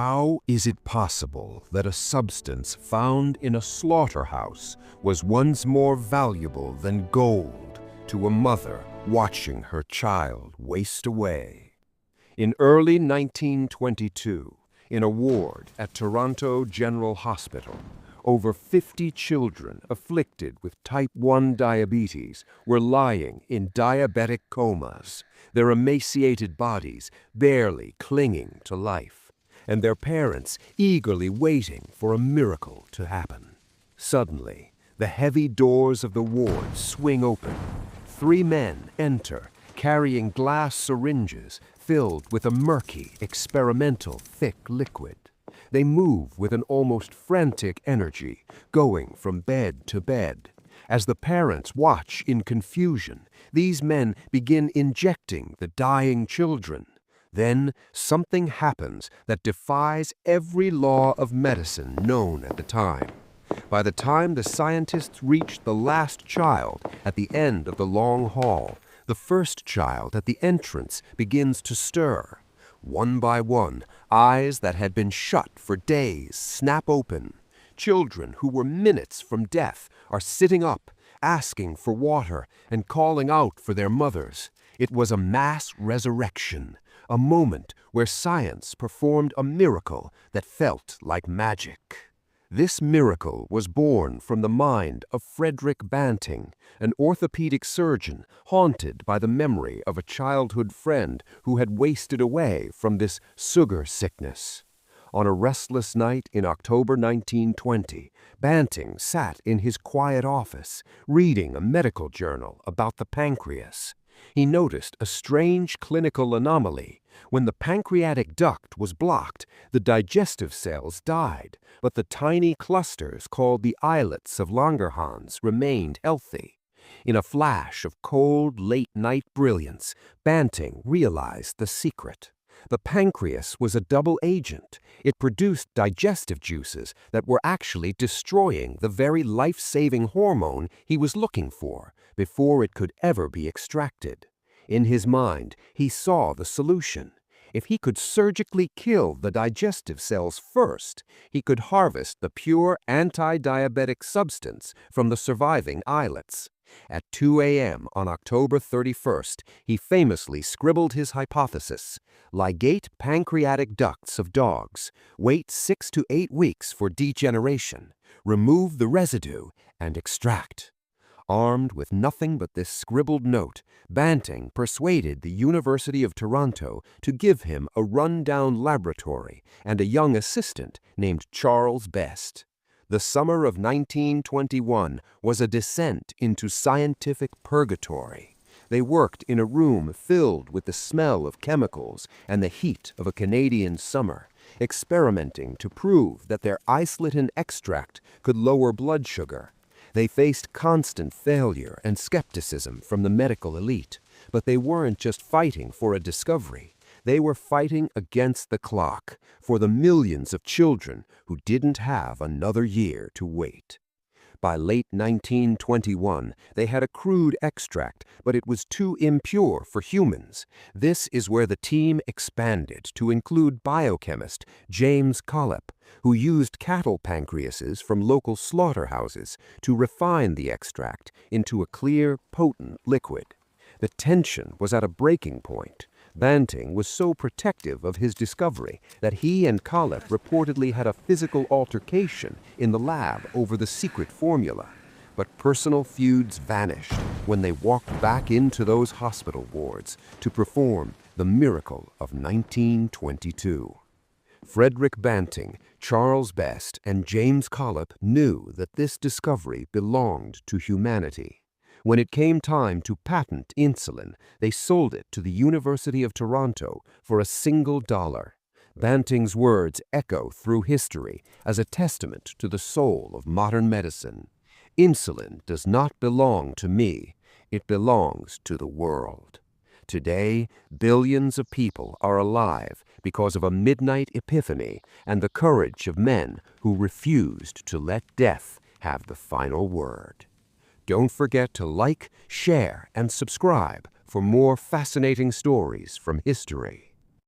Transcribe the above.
How is it possible that a substance found in a slaughterhouse was once more valuable than gold to a mother watching her child waste away? In early 1922, in a ward at Toronto General Hospital, over 50 children afflicted with type 1 diabetes were lying in diabetic comas, their emaciated bodies barely clinging to life, and their parents eagerly waiting for a miracle to happen. Suddenly, the heavy doors of the ward swing open. 3 men enter, carrying glass syringes filled with a murky, experimental, thick liquid. They move with an almost frantic energy, going from bed to bed. As the parents watch in confusion, these men begin injecting the dying children. Then something happens that defies every law of medicine known at the time. By the time the scientists reach the last child at the end of the long hall, the first child at the entrance begins to stir. One by one, eyes that had been shut for days snap open. Children who were minutes from death are sitting up, asking for water and calling out for their mothers. It was a mass resurrection, a moment where science performed a miracle that felt like magic. This miracle was born from the mind of Frederick Banting, an orthopedic surgeon haunted by the memory of a childhood friend who had wasted away from this sugar sickness. On a restless night in October 1920, Banting sat in his quiet office, reading a medical journal about the pancreas. He noticed a strange clinical anomaly. When the pancreatic duct was blocked, the digestive cells died, but the tiny clusters called the islets of Langerhans remained healthy. In a flash of cold, late-night brilliance, Banting realized the secret. The pancreas was a double agent. It produced digestive juices that were actually destroying the very life-saving hormone he was looking for before it could ever be extracted. In his mind, he saw the solution. If he could surgically kill the digestive cells first, he could harvest the pure anti-diabetic substance from the surviving islets. At 2 a.m. on October 31st, he famously scribbled his hypothesis: ligate pancreatic ducts of dogs, wait 6 to 8 weeks for degeneration, remove the residue, and extract. Armed with nothing but this scribbled note, Banting persuaded the University of Toronto to give him a run-down laboratory and a young assistant named Charles Best. The summer of 1921 was a descent into scientific purgatory. They worked in a room filled with the smell of chemicals and the heat of a Canadian summer, experimenting to prove that their islatan extract could lower blood sugar. They faced constant failure and skepticism from the medical elite, but they weren't just fighting for a discovery. They were fighting against the clock for the millions of children who didn't have another year to wait. By late 1921, they had a crude extract, but it was too impure for humans. This is where the team expanded to include biochemist James Collip, who used cattle pancreases from local slaughterhouses to refine the extract into a clear, potent liquid. The tension was at a breaking point. Banting was so protective of his discovery that he and Collip reportedly had a physical altercation in the lab over the secret formula. But personal feuds vanished when they walked back into those hospital wards to perform the miracle of 1922. Frederick Banting, Charles Best, and James Collip knew that this discovery belonged to humanity. When it came time to patent insulin, they sold it to the University of Toronto for $1. Banting's words echo through history as a testament to the soul of modern medicine. Insulin does not belong to me, it belongs to the world. Today, billions of people are alive because of a midnight epiphany and the courage of men who refused to let death have the final word. Don't forget to like, share, and subscribe for more fascinating stories from history.